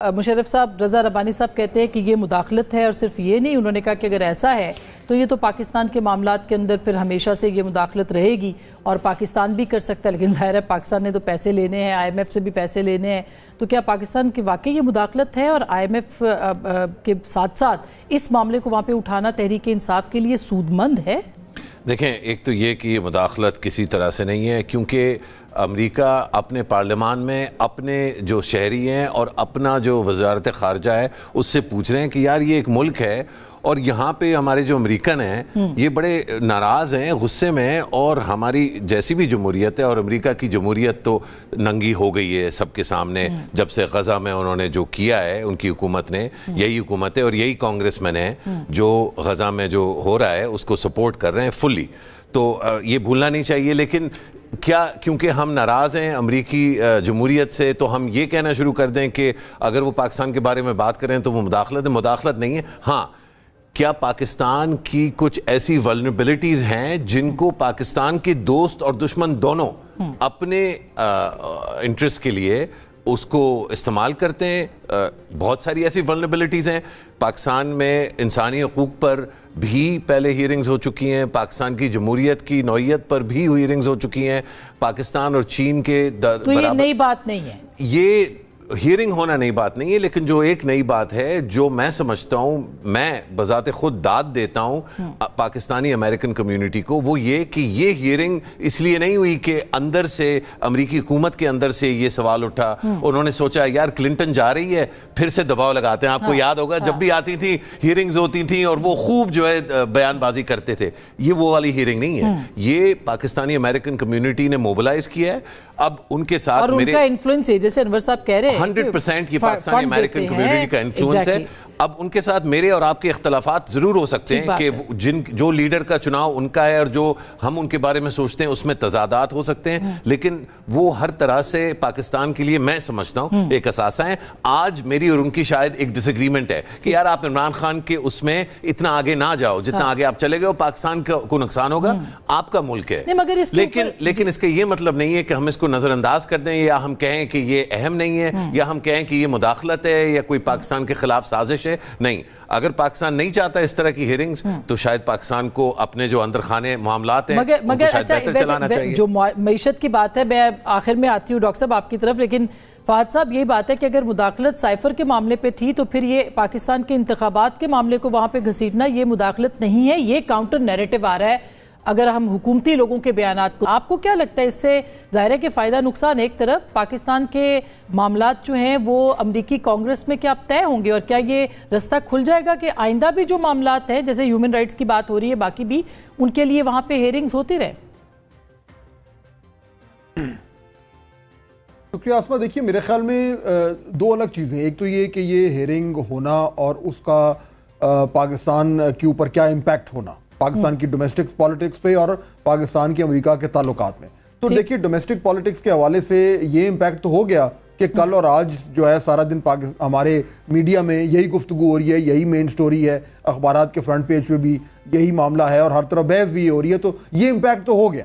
مشرف صاحب، رضا ربانی صاحب کہتے ہیں کہ یہ مداخلت ہے، اور صرف یہ نہیں، انہوں نے کہا کہ اگر ایسا ہے تو یہ تو پاکستان کے معاملات کے اندر پھر ہمیشہ سے یہ مداخلت رہے گی اور پاکستان بھی کر سکتا ہے، لیکن ظاہر ہے پاکستان نے تو پیسے لینے ہیں، آئی ایم ایف سے بھی پیسے لینے ہیں، تو کیا پاکستان کی واقعی یہ مداخلت ہے؟ اور آئی ایم ایف کے ساتھ ساتھ اس معاملے کو وہاں پہ اٹھانا تحریک انصاف کے لیے سود مند ہے؟ دیکھیں، ایک تو یہ کہ یہ مداخلت کسی طرح سے نہیں ہے، کیونکہ امریکہ اپنے پارلیمان میں اپنے جو شہری ہیں اور اپنا جو وزارت خارجہ ہے اس سے پوچھ رہے ہیں کہ یار یہ ایک ملک ہے اور یہاں پہ ہمارے جو امریکن ہیں یہ بڑے ناراض ہیں، غصے میں ہیں، اور ہماری جیسی بھی جمہوریت ہے، اور امریکہ کی جمہوریت تو ننگی ہو گئی ہے سب کے سامنے جب سے غزہ میں انہوں نے جو کیا ہے، ان کی حکومت نے، یہی حکومت ہے اور یہی کانگریس مین ہیں جو غزہ میں جو ہو رہا ہے اس کو سپورٹ کر رہے ہیں فلی، تو یہ بھولنا نہیں چاہیے۔ لیکن کیا کیونکہ ہم ناراض ہیں امریکی جمہوریت سے تو ہم یہ کہنا شروع کر دیں کہ اگر وہ پاکستان کے بارے میں بات کریں تو وہ مداخلت نہیں ہے؟ ہاں، کیا پاکستان کی کچھ ایسی ولنریبلٹیز ہیں جن کو پاکستان کے دوست اور دشمن دونوں اپنے انٹرسٹ کے لیے اس کو استعمال کرتے ہیں؟ بہت ساری ایسی ولنریبلٹیز ہیں۔ پاکستان میں انسانی حقوق پر بھی پہلے ہیئرنگز ہو چکی ہیں، پاکستان کی جمہوریت کی نوعیت پر بھی ہیئرنگز ہو چکی ہیں، پاکستان اور چین کے تو یہ نئی بات نہیں ہے، یہ ہیئرنگ ہونا نئی بات نہیں ہے، لیکن جو ایک نئی بات ہے جو میں سمجھتا ہوں، میں بذات خود داد دیتا ہوں پاکستانی امریکن کمیونٹی کو، وہ یہ کہ یہ ہیئرنگ اس لیے نہیں ہوئی کہ اندر سے امریکی حکومت کے اندر سے یہ سوال اٹھا، انہوں نے سوچا یار کلنٹن جا رہی ہے پھر سے دباؤ لگاتے ہیں۔ آپ کو یاد ہوگا جب بھی آتی تھی ہیئرنگز ہوتی تھیں اور وہ خوب جو ہے بیان بازی کرتے تھے، یہ وہ والی ہیئرنگ نہیں ہے، یہ پاکستانی امریکن کمیونٹی نے موبلائز کیا ہے۔ اب ان کے ساتھ اور ان کا انفلوئنس ہے، جیسے انور صاحب کہہ رہے ہیں 100% یہ پاکستانی امریکن کمیونٹی کا انفلوئنس ہے۔ اب ان کے ساتھ میرے اور آپ کے اختلافات ضرور ہو سکتے ہیں کہ جو لیڈر کا چناؤ ان کا ہے اور جو ہم ان کے بارے میں سوچتے ہیں اس میں تضادات ہو سکتے ہیں، لیکن وہ ہر طرح سے پاکستان کے لیے میں سمجھتا ہوں ایک اثاثہ ہیں۔ آج میری اور ان کی شاید ایک ڈس ایگریمنٹ ہے کہ یار آپ عمران خان کے اس میں اتنا آگے نہ جاؤ، جتنا آگے آپ چلے گئے پاکستان کو نقصان ہوگا، آپ کا ملک ہے۔ لیکن اس کا یہ مطلب نہیں ہے کہ ہم اس کو نظر انداز کر دیں یا ہم کہیں کہ یہ اہم نہیں ہے یا ہم کہیں کہ یہ مداخلت ہے یا کوئی پاکستان کے خلاف سازش ہے۔ نہیں، اگر پاکستان نہیں چاہتا اس طرح کی ہیئرنگز تو شاید پاکستان کو اپنے جو اندر خانے معاملات ہیں ان کو شاید بہتر چلانا چاہیے۔ جو معیشت کی بات ہے، میں آخر میں آتی ہوں ڈاکٹر صاحب آپ کی طرف، لیکن فہد صاحب یہی بات ہے کہ اگر مداخلت سائفر کے معاملے پہ تھی تو پھر یہ پاکستان کے انتخابات کے معاملے کو وہاں پہ گھسیٹنا یہ مداخلت نہیں ہے، یہ کاؤنٹر نیریٹو آ رہا ہے اگر ہم حکومتی لوگوں کے بیانات کو۔ آپ کو کیا لگتا ہے اس سے ظاہر ہے کہ فائدہ نقصان ایک طرف، پاکستان کے معاملات جو ہیں وہ امریکی کانگریس میں کیا طے ہوں گے، اور کیا یہ رستہ کھل جائے گا کہ آئندہ بھی جو معاملات ہیں جیسے ہیومن رائٹس کی بات ہو رہی ہے باقی بھی ان کے لیے وہاں پہ ہیئرنگز ہوتی رہے؟ شکریہ آسما۔ دیکھیے میرے خیال میں دو الگ چیزیں، ایک تو یہ کہ یہ ہیئرنگ ہونا اور اس کا پاکستان کے اوپر کیا امپیکٹ ہونا پاکستان کی ڈومیسٹک پالیٹکس پہ اور پاکستان کے امریکہ کے تعلقات میں۔ تو دیکھیے ڈومیسٹک پالیٹکس کے حوالے سے یہ امپیکٹ تو ہو گیا کہ کل اور آج جو ہے سارا دن ہمارے میڈیا میں یہی گفتگو ہو رہی ہے، یہی مین سٹوری ہے، اخبارات کے فرنٹ پیج پہ بھی یہی معاملہ ہے اور ہر طرف بحث بھی یہ ہو رہی ہے، تو یہ امپیکٹ تو ہو گیا۔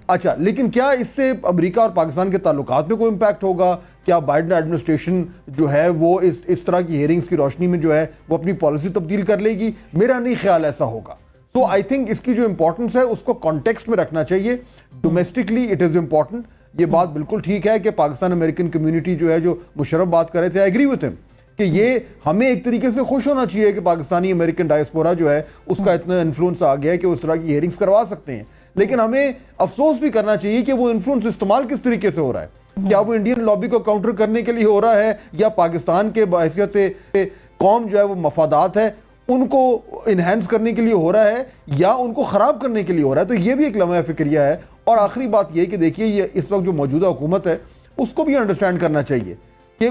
اچھا، لیکن کیا اس سے امریکہ اور پاکستان کے تعلقات میں کوئی امپیکٹ ہوگا؟ کیا بائیڈن ایڈمنسٹریشن جو ہے وہ اس طرح کی ہیئرنگز کی روشنی میں جو ہے وہ اپنی پالیسی تبدیل کر لے گی؟ میرا نہیں خیال ایسا ہوگا۔ تو آئی تھنک اس کی جو امپورٹنس ہے اس کو کانٹیکسٹ میں رکھنا چاہیے۔ ڈومیسٹکلی اٹ از امپورٹنٹ، یہ بات بالکل ٹھیک ہے کہ پاکستان امریکن کمیونٹی جو ہے، جو مشرف بات کر رہے تھے، آئی ایگری وتھ ہم کہ یہ ہمیں ایک طریقے سے خوش ہونا چاہیے کہ پاکستانی امریکن ڈائسپورا جو ہے اس کا اتنا انفلوئنس آ گیا ہے کہ اس طرح کی ہیئرنگز کروا سکتے ہیں، لیکن ہمیں افسوس بھی کرنا چاہیے کہ وہ انفلوئنس استعمال کس طریقے سے ہو رہا ہے۔ کیا وہ انڈین لابی کو کاؤنٹر کرنے کے لیے ہو رہا ہے یا پاکستان کے بحیثیت سے قوم جو ہے وہ مفادات ہے ان کو انہینس کرنے کے لیے ہو رہا ہے یا ان کو خراب کرنے کے لیے ہو رہا ہے؟ تو یہ بھی ایک لمحہ فکریہ ہے۔ اور آخری بات یہ کہ دیکھیے یہ اس وقت جو موجودہ حکومت ہے اس کو بھی انڈرسٹینڈ کرنا چاہیے کہ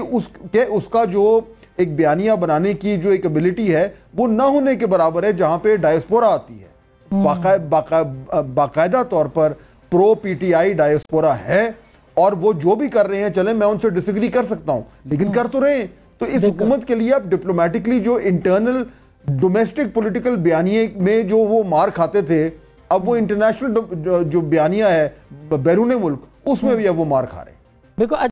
اس کا جو ایک بیانیہ بنانے کی جو ایک ایبلٹی ہے وہ نہ ہونے کے برابر ہے جہاں پہ ڈائسپورا آتی ہے۔ باقاعدہ طور پر پرو پی ٹی آئی ڈائسپورا ہے اور وہ جو بھی کر رہے ہیں، چلیں میں ان سے ڈس ایگری کر سکتا ہوں لیکن کر تو رہے ہیں۔ تو اس حکومت کے لیے اب ڈپلومیٹکلی جو انٹرنل ڈومیسٹک پولیٹیکل بیانیے میں جو وہ مار کھاتے تھے، اب وہ انٹرنیشنل جو بیانیہ ہے بیرون ملک اس میں بھی اب وہ مار کھا رہے ہیں۔